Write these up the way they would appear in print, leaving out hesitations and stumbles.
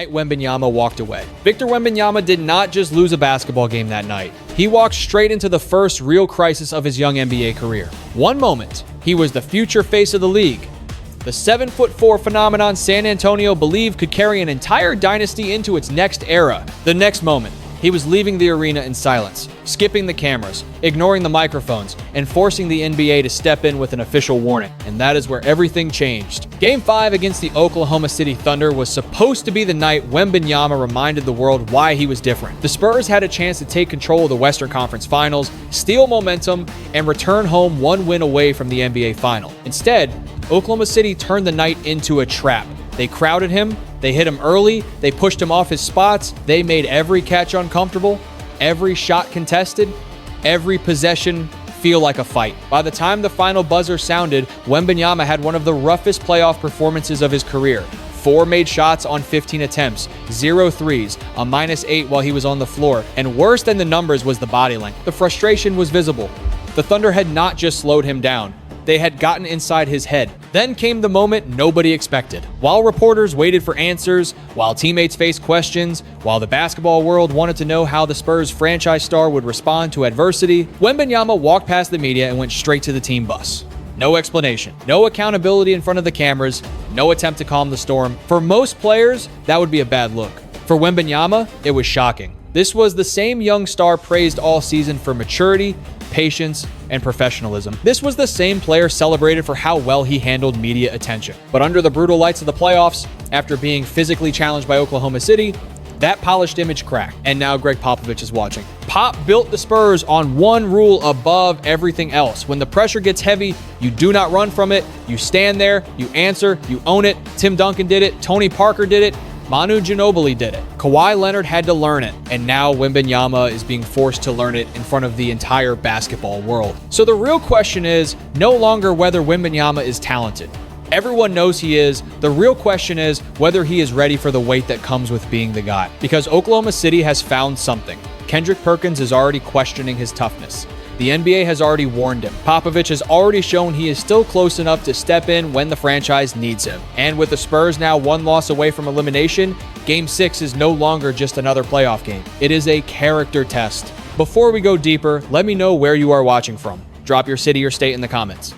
night Wembanyama walked away. Victor Wembanyama did not just lose a basketball game that night. He walked straight into the first real crisis of his young NBA career. One moment, he was the future face of the league. The 7'4" phenomenon San Antonio believed could carry an entire dynasty into its next era. The next moment, he was leaving the arena in silence, skipping the cameras, ignoring the microphones, and forcing the NBA to step in with an official warning. And that is where everything changed. Game 5 against the Oklahoma City Thunder was supposed to be the night Wembanyama reminded the world why he was different. The Spurs had a chance to take control of the Western Conference Finals, steal momentum, and return home one win away from the NBA Final. Instead, Oklahoma City turned the night into a trap. They crowded him, they hit him early, they pushed him off his spots, they made every catch uncomfortable, every shot contested, every possession feel like a fight. By the time the final buzzer sounded, Wembanyama had one of the roughest playoff performances of his career. 4 made shots on 15 attempts, 0 threes, a -8 while he was on the floor, and worse than the numbers was the body length. The frustration was visible. The Thunder had not just slowed him down, they had gotten inside his head. Then came the moment nobody expected. While reporters waited for answers, while teammates faced questions, while the basketball world wanted to know how the Spurs franchise star would respond to adversity, Wembanyama walked past the media and went straight to the team bus. No explanation, no accountability in front of the cameras, no attempt to calm the storm. For most players, that would be a bad look. For Wembanyama, it was shocking. This was the same young star praised all season for maturity, patience, and professionalism. This was the same player celebrated for how well he handled media attention. But under the brutal lights of the playoffs, after being physically challenged by Oklahoma City, that polished image cracked. And now Gregg Popovich is watching. Pop built the Spurs on one rule above everything else. When the pressure gets heavy, you do not run from it. You stand there, you answer, you own it. Tim Duncan did it. Tony Parker did it. Manu Ginobili did it. Kawhi Leonard had to learn it, and now Wembanyama is being forced to learn it in front of the entire basketball world. So the real question is no longer whether Wembanyama is talented. Everyone knows he is. The real question is whether he is ready for the weight that comes with being the guy. Because Oklahoma City has found something. Kendrick Perkins is already questioning his toughness. The NBA has already warned him. Popovich has already shown he is still close enough to step in when the franchise needs him. And with the Spurs now 1 loss away from elimination, Game 6 is no longer just another playoff game. It is a character test. Before we go deeper, let me know where you are watching from. Drop your city or state in the comments.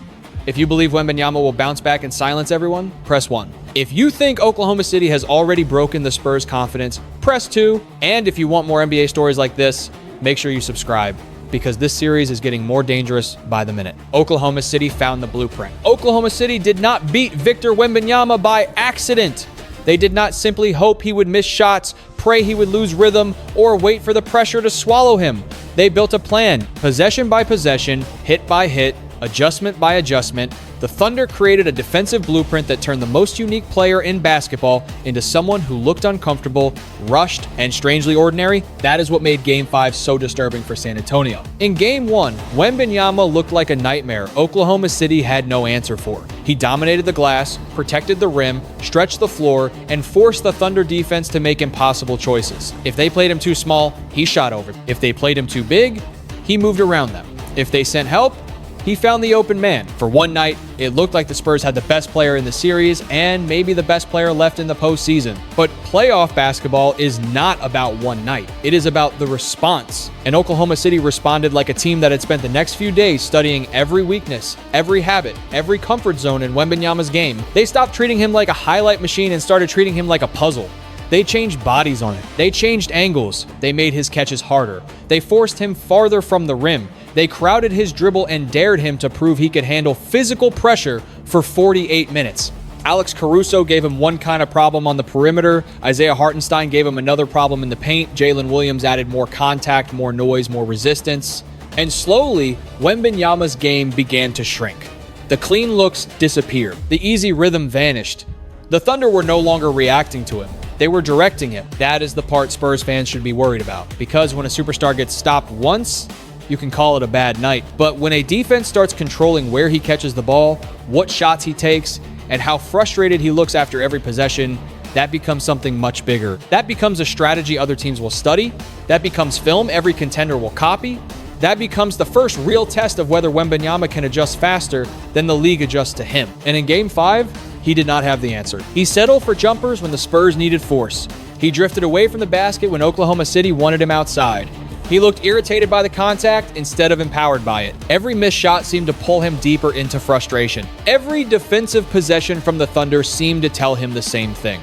If you believe Wembanyama will bounce back and silence everyone, press 1. If you think Oklahoma City has already broken the Spurs' confidence, press 2. And if you want more NBA stories like this, make sure you subscribe, because this series is getting more dangerous by the minute. Oklahoma City found the blueprint. Oklahoma City did not beat Victor Wembanyama by accident. They did not simply hope he would miss shots, pray he would lose rhythm, or wait for the pressure to swallow him. They built a plan, possession by possession, hit by hit, adjustment by adjustment. The Thunder created a defensive blueprint that turned the most unique player in basketball into someone who looked uncomfortable, rushed, and strangely ordinary. That is what made Game 5 so disturbing for San Antonio. In Game 1, Wembanyama looked like a nightmare Oklahoma City had no answer for. He dominated the glass, protected the rim, stretched the floor, and forced the Thunder defense to make impossible choices. If they played him too small, he shot over. If they played him too big, he moved around them. If they sent help, he found the open man. For one night, it looked like the Spurs had the best player in the series and maybe the best player left in the postseason. But playoff basketball is not about one night. It is about the response. And Oklahoma City responded like a team that had spent the next few days studying every weakness, every habit, every comfort zone in Wembanyama's game. They stopped treating him like a highlight machine and started treating him like a puzzle. They changed bodies on it. They changed angles. They made his catches harder. They forced him farther from the rim. They crowded his dribble and dared him to prove he could handle physical pressure for 48 minutes. Alex Caruso gave him one kind of problem on the perimeter. Isaiah Hartenstein gave him another problem in the paint. Jalen Williams added more contact, more noise, more resistance. And slowly, Wembanyama's game began to shrink. The clean looks disappeared. The easy rhythm vanished. The Thunder were no longer reacting to him. They were directing him. That is the part Spurs fans should be worried about. Because when a superstar gets stopped once, you can call it a bad night. But when a defense starts controlling where he catches the ball, what shots he takes, and how frustrated he looks after every possession, that becomes something much bigger. That becomes a strategy other teams will study. That becomes film every contender will copy. That becomes the first real test of whether Wembanyama can adjust faster than the league adjusts to him. And in Game 5, he did not have the answer. He settled for jumpers when the Spurs needed force. He drifted away from the basket when Oklahoma City wanted him outside. He looked irritated by the contact instead of empowered by it. Every missed shot seemed to pull him deeper into frustration. Every defensive possession from the Thunder seemed to tell him the same thing.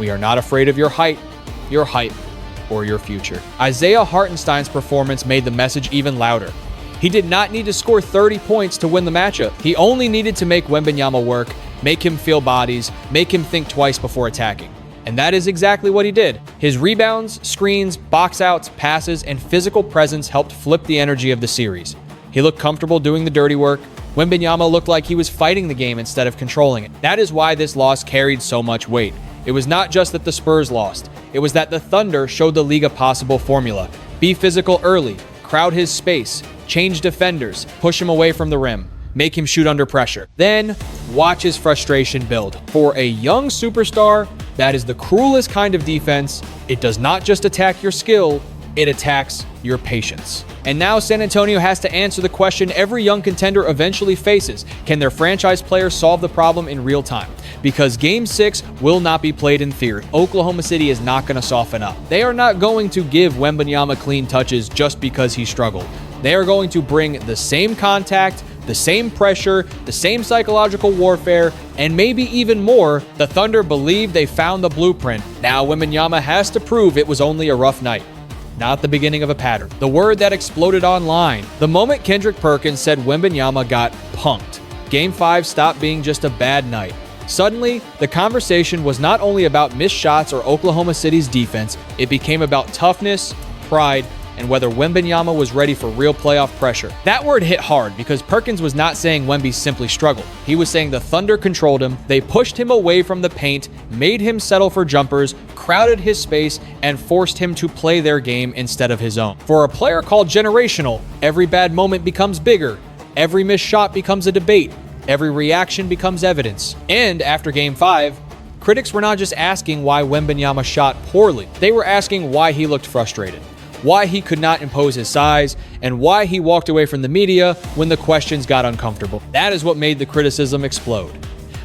We are not afraid of your height, your hype, or your future. Isaiah Hartenstein's performance made the message even louder. He did not need to score 30 points to win the matchup. He only needed to make Wembanyama work, make him feel bodies, make him think twice before attacking. And that is exactly what he did. His rebounds, screens, box outs, passes, and physical presence helped flip the energy of the series. He looked comfortable doing the dirty work. Wembanyama looked like he was fighting the game instead of controlling it. That is why this loss carried so much weight. It was not just that the Spurs lost. It was that the Thunder showed the league a possible formula. Be physical early, crowd his space, change defenders, push him away from the rim, make him shoot under pressure. Then watch his frustration build. For a young superstar, that is the cruelest kind of defense. It does not just attack your skill, it attacks your patience. And now San Antonio has to answer the question every young contender eventually faces. Can their franchise players solve the problem in real time? Because Game 6 will not be played in theory. Oklahoma City is not going to soften up. They are not going to give Wembanyama clean touches just because he struggled. They are going to bring the same contact, the same pressure, the same psychological warfare, and maybe even more. The Thunder believe they found the blueprint. Now Wembanyama has to prove it was only a rough night, not the beginning of a pattern. The word that exploded online. The moment Kendrick Perkins said Wembanyama got punked, Game 5 stopped being just a bad night. Suddenly, the conversation was not only about missed shots or Oklahoma City's defense, it became about toughness, pride, and whether Wembanyama was ready for real playoff pressure. That word hit hard because Perkins was not saying Wemby simply struggled. He was saying the Thunder controlled him, they pushed him away from the paint, made him settle for jumpers, crowded his space, and forced him to play their game instead of his own. For a player called generational, every bad moment becomes bigger, every missed shot becomes a debate, every reaction becomes evidence. And after Game 5, critics were not just asking why Wembanyama shot poorly, they were asking why he looked frustrated, why he could not impose his size, and why he walked away from the media when the questions got uncomfortable. That is what made the criticism explode.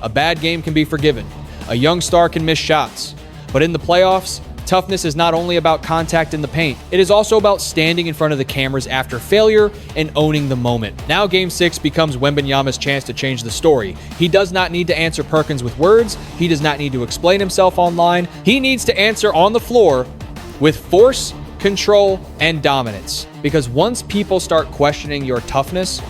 A bad game can be forgiven. A young star can miss shots. But in the playoffs, toughness is not only about contact in the paint, it is also about standing in front of the cameras after failure and owning the moment. Now Game 6 becomes Wembanyama's chance to change the story. He does not need to answer Perkins with words. He does not need to explain himself online. He needs to answer on the floor with force, control, and dominance. Because once people start questioning your toughness,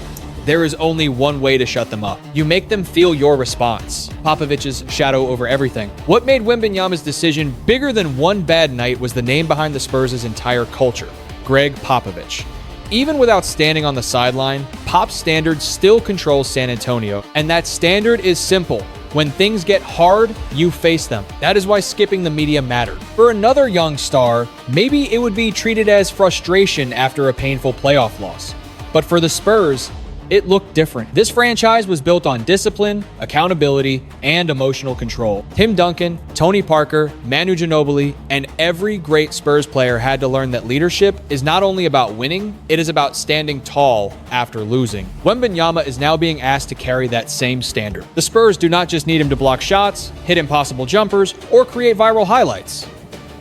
there is only one way to shut them up. You make them feel your response. Popovich's shadow over everything. What made Wembanyama's decision bigger than one bad night was the name behind the Spurs' entire culture, Gregg Popovich. Even without standing on the sideline, Pop's standard still controls San Antonio, and that standard is simple. When things get hard, you face them. That is why skipping the media mattered. For another young star, maybe it would be treated as frustration after a painful playoff loss. But for the Spurs, it looked different. This franchise was built on discipline, accountability, and emotional control. Tim Duncan, Tony Parker, Manu Ginobili, and every great Spurs player had to learn that leadership is not only about winning, it is about standing tall after losing. Wembanyama is now being asked to carry that same standard. The Spurs do not just need him to block shots, hit impossible jumpers, or create viral highlights.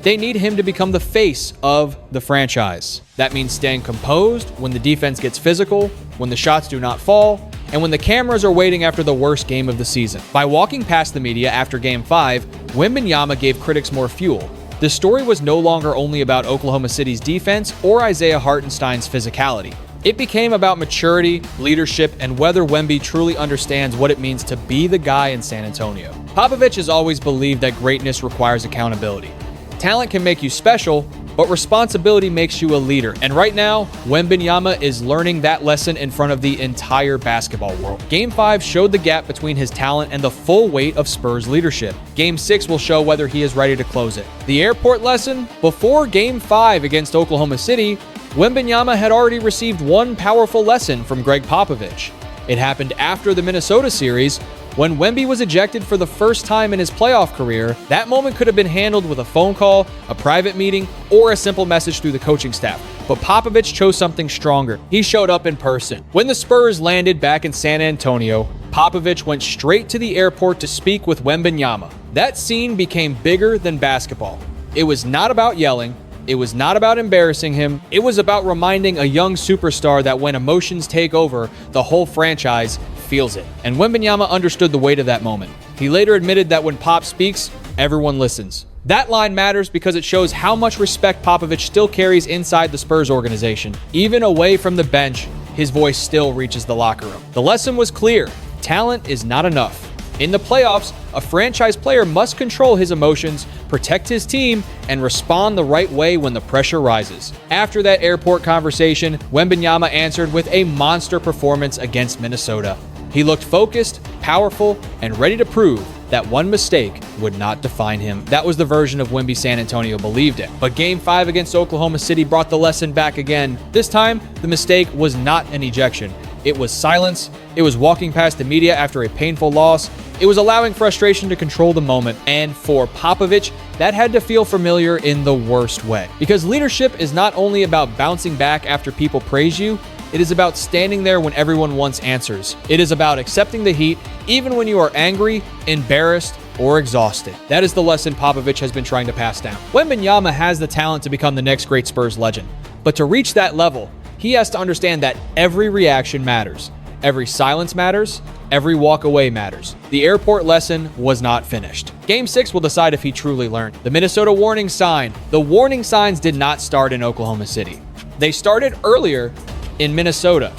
They need him to become the face of the franchise. That means staying composed when the defense gets physical, when the shots do not fall, and when the cameras are waiting after the worst game of the season. By walking past the media after Game 5, Wembanyama gave critics more fuel. The story was no longer only about Oklahoma City's defense or Isaiah Hartenstein's physicality. It became about maturity, leadership, and whether Wemby truly understands what it means to be the guy in San Antonio. Popovich has always believed that greatness requires accountability. Talent can make you special, but responsibility makes you a leader. And right now, Wembanyama is learning that lesson in front of the entire basketball world. Game 5 showed the gap between his talent and the full weight of Spurs leadership. Game 6 will show whether he is ready to close it. The airport lesson? Before Game 5 against Oklahoma City, Wembanyama had already received one powerful lesson from Gregg Popovich. It happened after the Minnesota series, when Wemby was ejected for the first time in his playoff career. That moment could have been handled with a phone call, a private meeting, or a simple message through the coaching staff. But Popovich chose something stronger. He showed up in person. When the Spurs landed back in San Antonio, Popovich went straight to the airport to speak with Wembanyama. That scene became bigger than basketball. It was not about yelling. It was not about embarrassing him. It was about reminding a young superstar that when emotions take over, the whole franchise feels it. And Wembanyama understood the weight of that moment. He later admitted that when Pop speaks, everyone listens. That line matters because it shows how much respect Popovich still carries inside the Spurs organization. Even away from the bench, his voice still reaches the locker room. The lesson was clear. Talent is not enough. In the playoffs, a franchise player must control his emotions, protect his team, and respond the right way when the pressure rises. After that airport conversation, Wembanyama answered with a monster performance against Minnesota. He looked focused, powerful, and ready to prove that one mistake would not define him. That was the version of Wemby San Antonio believed in. But Game 5 against Oklahoma City brought the lesson back again. This time, the mistake was not an ejection. It was silence. It was walking past the media after a painful loss. It was allowing frustration to control the moment. And for Popovich, that had to feel familiar in the worst way. Because leadership is not only about bouncing back after people praise you, it is about standing there when everyone wants answers. It is about accepting the heat, even when you are angry, embarrassed, or exhausted. That is the lesson Popovich has been trying to pass down. Wembanyama has the talent to become the next great Spurs legend. But to reach that level, he has to understand that every reaction matters. Every silence matters. Every walk away matters. The airport lesson was not finished. Game 6 will decide if he truly learned. The Minnesota warning sign. The warning signs did not start in Oklahoma City. They started earlier in Minnesota,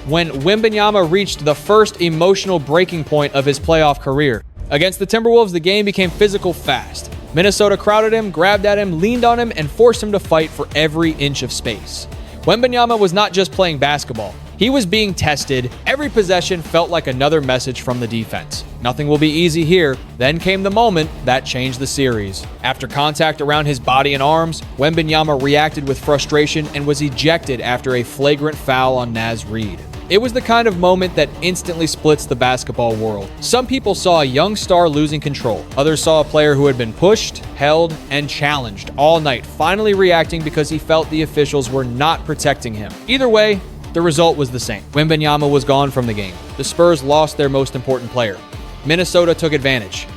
when Wembanyama reached the first emotional breaking point of his playoff career. Against the Timberwolves, the game became physical fast. Minnesota crowded him, grabbed at him, leaned on him, and forced him to fight for every inch of space. Wembanyama was not just playing basketball. He was being tested. Every possession felt like another message from the defense. Nothing will be easy here. Then came the moment that changed the series. After contact around his body and arms, Wembanyama reacted with frustration and was ejected after a flagrant foul on Naz Reid. It was the kind of moment that instantly splits the basketball world. Some people saw a young star losing control. Others saw a player who had been pushed, held, and challenged all night, finally reacting because he felt the officials were not protecting him. Either way, the result was the same. Wembanyama was gone from the game. The Spurs lost their most important player. Minnesota took advantage.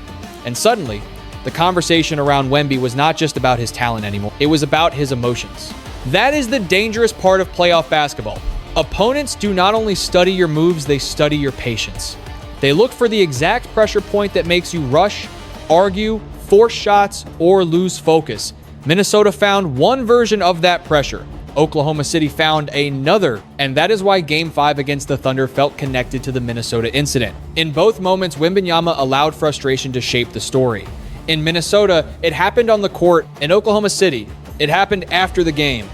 And suddenly, the conversation around Wemby was not just about his talent anymore. It was about his emotions. That is the dangerous part of playoff basketball. Opponents do not only study your moves, they study your patience. They look for the exact pressure point that makes you rush, argue, force shots, or lose focus. Minnesota found one version of that pressure. Oklahoma City found another, and that is why Game 5 against the Thunder felt connected to the Minnesota incident. In both moments, Wembanyama allowed frustration to shape the story. In Minnesota, it happened on the court. In Oklahoma City, it happened after the game,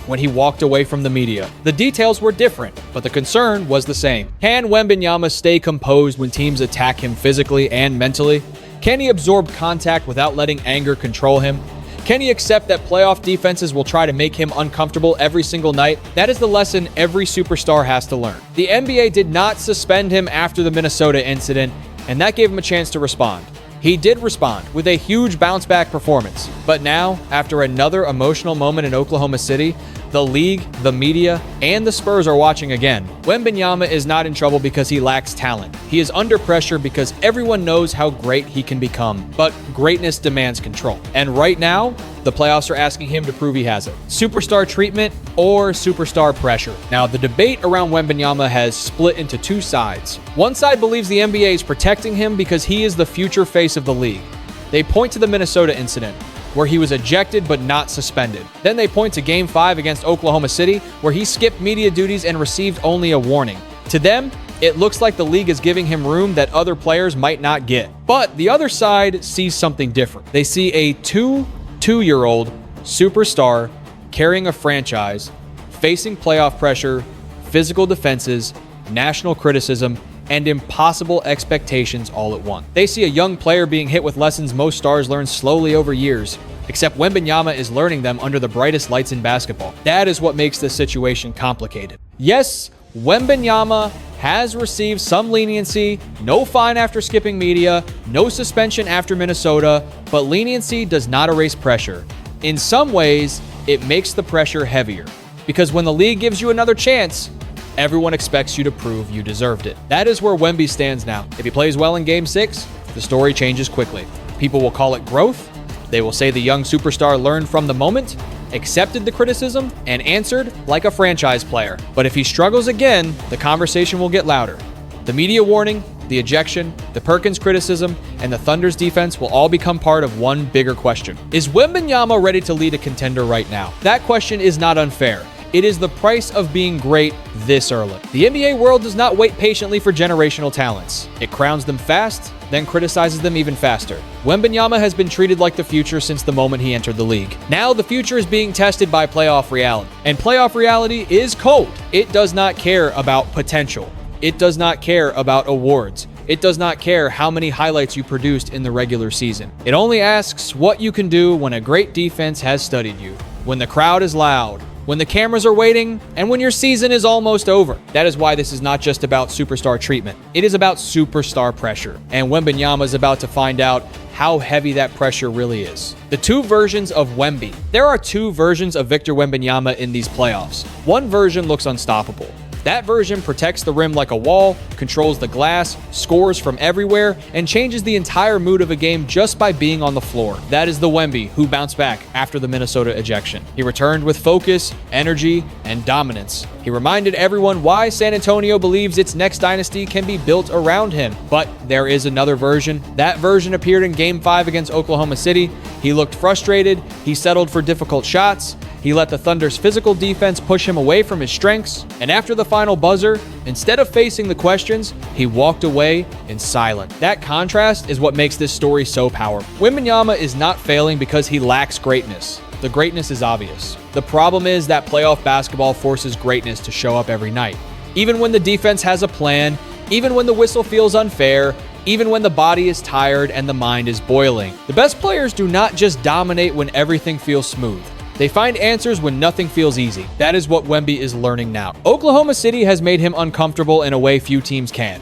when he walked away from the media. The details were different, but the concern was the same. Can Wembanyama stay composed when teams attack him physically and mentally? Can he absorb contact without letting anger control him? Can he accept that playoff defenses will try to make him uncomfortable every single night? That is the lesson every superstar has to learn. The NBA did not suspend him after the Minnesota incident, and that gave him a chance to respond. He did respond with a huge bounce-back performance. But now, after another emotional moment in Oklahoma City, the league, the media, and the Spurs are watching again. Wembanyama is not in trouble because he lacks talent. He is under pressure because everyone knows how great he can become. But greatness demands control. And right now, the playoffs are asking him to prove he has it. Superstar treatment or superstar pressure. Now, the debate around Wembanyama has split into two sides. One side believes the NBA is protecting him because he is the future face of the league. They point to the Minnesota incident, where he was ejected but not suspended. Then they point to Game 5 against Oklahoma City, where he skipped media duties and received only a warning. To them, it looks like the league is giving him room that other players might not get. But the other side sees something different. They see a two-year-old superstar carrying a franchise, facing playoff pressure, physical defenses, national criticism, and impossible expectations all at once. They see a young player being hit with lessons most stars learn slowly over years, except Wembanyama is learning them under the brightest lights in basketball. That is what makes this situation complicated. Yes, Wembanyama has received some leniency, no fine after skipping media, no suspension after Minnesota, but leniency does not erase pressure. In some ways, it makes the pressure heavier, because when the league gives you another chance, everyone expects you to prove you deserved it. That is where Wemby stands now. If he plays well in Game 6, the story changes quickly. People will call it growth, They will say the young superstar learned from the moment, accepted the criticism, and answered like a franchise player. But if he struggles again, the conversation will get louder. The media warning, the ejection, the Perkins criticism, and the Thunder's defense will all become part of one bigger question. Is Wembanyama ready to lead a contender right now? That question is not unfair. It is the price of being great this early. The NBA world does not wait patiently for generational talents. It crowns them fast, then criticizes them even faster. Wembanyama has been treated like the future since the moment he entered the league. Now the future is being tested by playoff reality. And playoff reality is cold. It does not care about potential. It does not care about awards. It does not care how many highlights you produced in the regular season. It only asks what you can do when a great defense has studied you, when the crowd is loud, when the cameras are waiting, and when your season is almost over. That is why this is not just about superstar treatment. It is about superstar pressure. And Wembanyama is about to find out how heavy that pressure really is. The two versions of Wemby. There are two versions of Victor Wembanyama in these playoffs. One version looks unstoppable. That version protects the rim like a wall, controls the glass, scores from everywhere, and changes the entire mood of a game just by being on the floor. That is the Wemby who bounced back after the Minnesota ejection. He returned with focus, energy, and dominance. He reminded everyone why San Antonio believes its next dynasty can be built around him. But there is another version. That version appeared in Game 5 against Oklahoma City. He looked frustrated. He settled for difficult shots. He let the Thunder's physical defense push him away from his strengths, and after the final buzzer, instead of facing the questions, he walked away in silence. That contrast is what makes this story so powerful. Wembanyama is not failing because he lacks greatness. The greatness is obvious. The problem is that playoff basketball forces greatness to show up every night. Even when the defense has a plan, even when the whistle feels unfair, even when the body is tired and the mind is boiling. The best players do not just dominate when everything feels smooth. They find answers when nothing feels easy. That is what Wemby is learning now. Oklahoma City has made him uncomfortable in a way few teams can.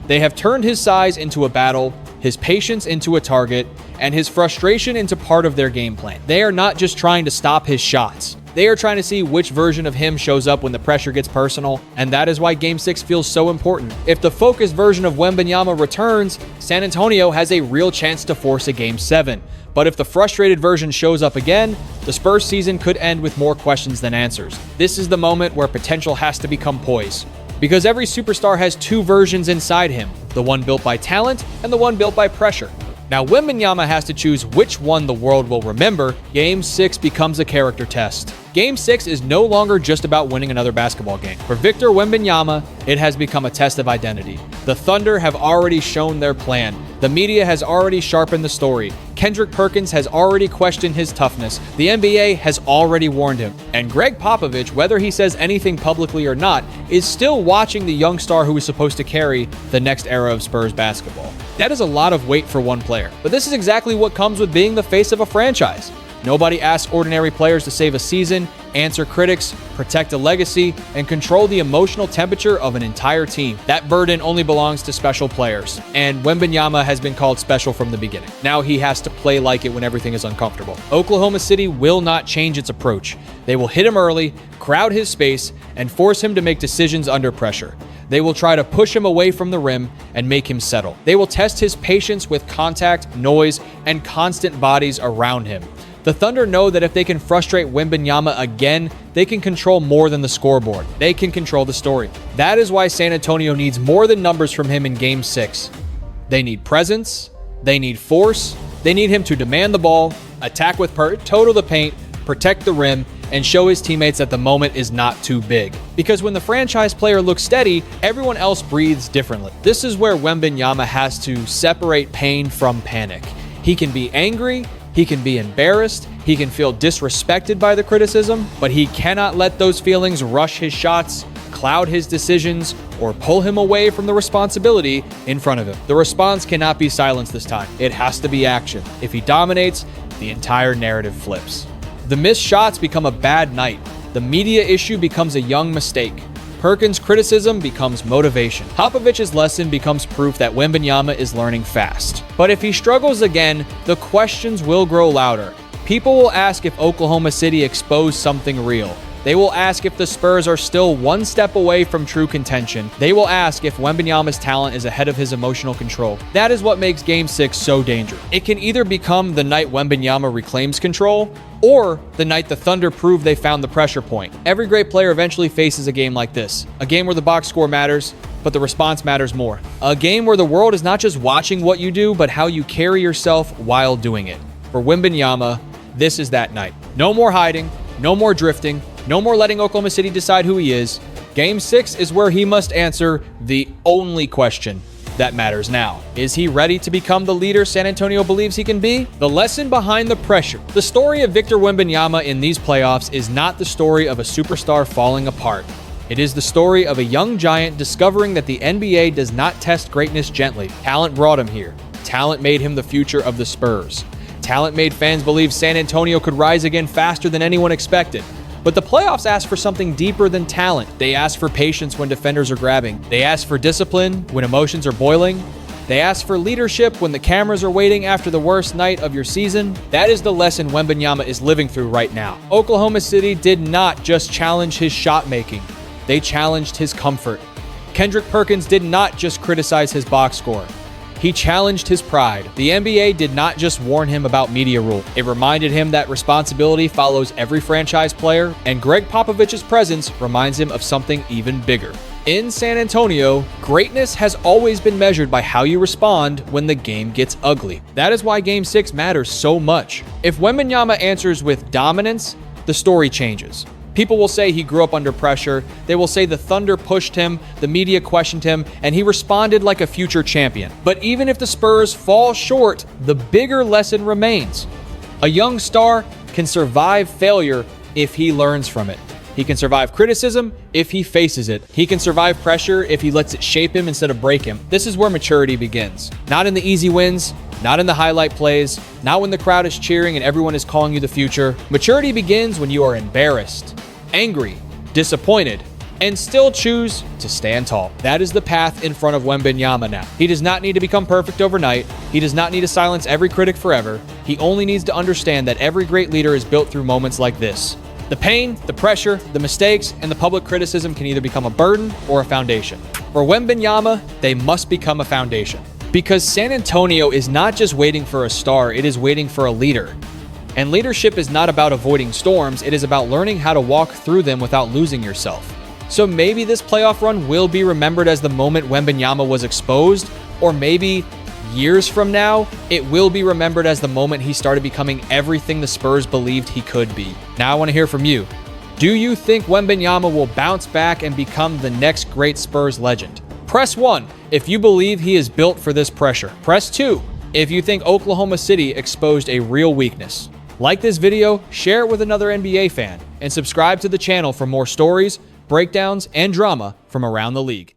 They have turned his size into a battle, his patience into a target, and his frustration into part of their game plan. They are not just trying to stop his shots. They are trying to see which version of him shows up when the pressure gets personal, and that is why Game 6 feels so important. If the focused version of Wembanyama returns, San Antonio has a real chance to force a Game 7. But if the frustrated version shows up again, the Spurs season could end with more questions than answers. This is the moment where potential has to become poise. Because every superstar has two versions inside him, the one built by talent and the one built by pressure. Now, Wembanyama has to choose which one the world will remember. Game 6 becomes a character test. Game 6 is no longer just about winning another basketball game. For Victor Wembanyama, it has become a test of identity. The Thunder have already shown their plan. The media has already sharpened the story. Kendrick Perkins has already questioned his toughness. The NBA has already warned him. And Gregg Popovich, whether he says anything publicly or not, is still watching the young star who is supposed to carry the next era of Spurs basketball. That is a lot of weight for one player. But this is exactly what comes with being the face of a franchise. Nobody asks ordinary players to save a season, answer critics, protect a legacy, and control the emotional temperature of an entire team. That burden only belongs to special players, and Wembanyama has been called special from the beginning. Now he has to play like it when everything is uncomfortable. Oklahoma City will not change its approach. They will hit him early, crowd his space, and force him to make decisions under pressure. They will try to push him away from the rim and make him settle. They will test his patience with contact, noise, and constant bodies around him. The Thunder know that if they can frustrate Wembanyama again, they can control more than the scoreboard. They can control the story. That is why San Antonio needs more than numbers from him in Game 6. They need presence, they need force, they need him to demand the ball, attack with total the paint, protect the rim, and show his teammates that the moment is not too big. Because when the franchise player looks steady, everyone else breathes differently. This is where Wembanyama has to separate pain from panic. He can be angry, he can be embarrassed, he can feel disrespected by the criticism, but he cannot let those feelings rush his shots, cloud his decisions, or pull him away from the responsibility in front of him. The response cannot be silence this time. It has to be action. If he dominates, the entire narrative flips. The missed shots become a bad night. The media issue becomes a young mistake. Perkins' criticism becomes motivation. Popovich's lesson becomes proof that Wembanyama is learning fast. But if he struggles again, the questions will grow louder. People will ask if Oklahoma City exposed something real. They will ask if the Spurs are still one step away from true contention. They will ask if Wembanyama's talent is ahead of his emotional control. That is what makes Game 6 so dangerous. It can either become the night Wembanyama reclaims control, or the night the Thunder prove they found the pressure point. Every great player eventually faces a game like this. A game where the box score matters, but the response matters more. A game where the world is not just watching what you do, but how you carry yourself while doing it. For Wembanyama, this is that night. No more hiding, no more drifting, no more letting Oklahoma City decide who he is. Game 6 is where he must answer the only question that matters now. Is he ready to become the leader San Antonio believes he can be? The lesson behind the pressure. The story of Victor Wembanyama in these playoffs is not the story of a superstar falling apart. It is the story of a young giant discovering that the NBA does not test greatness gently. Talent brought him here. Talent made him the future of the Spurs. Talent made fans believe San Antonio could rise again faster than anyone expected. But the playoffs ask for something deeper than talent. They ask for patience when defenders are grabbing. They ask for discipline when emotions are boiling. They ask for leadership when the cameras are waiting after the worst night of your season. That is the lesson Wembanyama is living through right now. Oklahoma City did not just challenge his shot making. They challenged his comfort. Kendrick Perkins did not just criticize his box score. He challenged his pride. The NBA did not just warn him about media rule. It reminded him that responsibility follows every franchise player, and Gregg Popovich's presence reminds him of something even bigger. In San Antonio, greatness has always been measured by how you respond when the game gets ugly. That is why Game 6 matters so much. If Wembanyama answers with dominance, the story changes. People will say he grew up under pressure. They will say the Thunder pushed him, the media questioned him, and he responded like a future champion. But even if the Spurs fall short, the bigger lesson remains. A young star can survive failure if he learns from it. He can survive criticism if he faces it. He can survive pressure if he lets it shape him instead of break him. This is where maturity begins. Not in the easy wins, not in the highlight plays, not when the crowd is cheering and everyone is calling you the future. Maturity begins when you are embarrassed, angry, disappointed, and still choose to stand tall. That is the path in front of Wembanyama now. He does not need to become perfect overnight. He does not need to silence every critic forever. He only needs to understand that every great leader is built through moments like this. The pain, the pressure, the mistakes, and the public criticism can either become a burden or a foundation. For Wembanyama, they must become a foundation. Because San Antonio is not just waiting for a star, it is waiting for a leader. And leadership is not about avoiding storms, it is about learning how to walk through them without losing yourself. So maybe this playoff run will be remembered as the moment Wembanyama was exposed, or maybe years from now, it will be remembered as the moment he started becoming everything the Spurs believed he could be. Now I want to hear from you. Do you think Wembanyama will bounce back and become the next great Spurs legend? Press 1 if you believe he is built for this pressure. Press 2 if you think Oklahoma City exposed a real weakness. Like this video, share it with another NBA fan, and subscribe to the channel for more stories, breakdowns, and drama from around the league.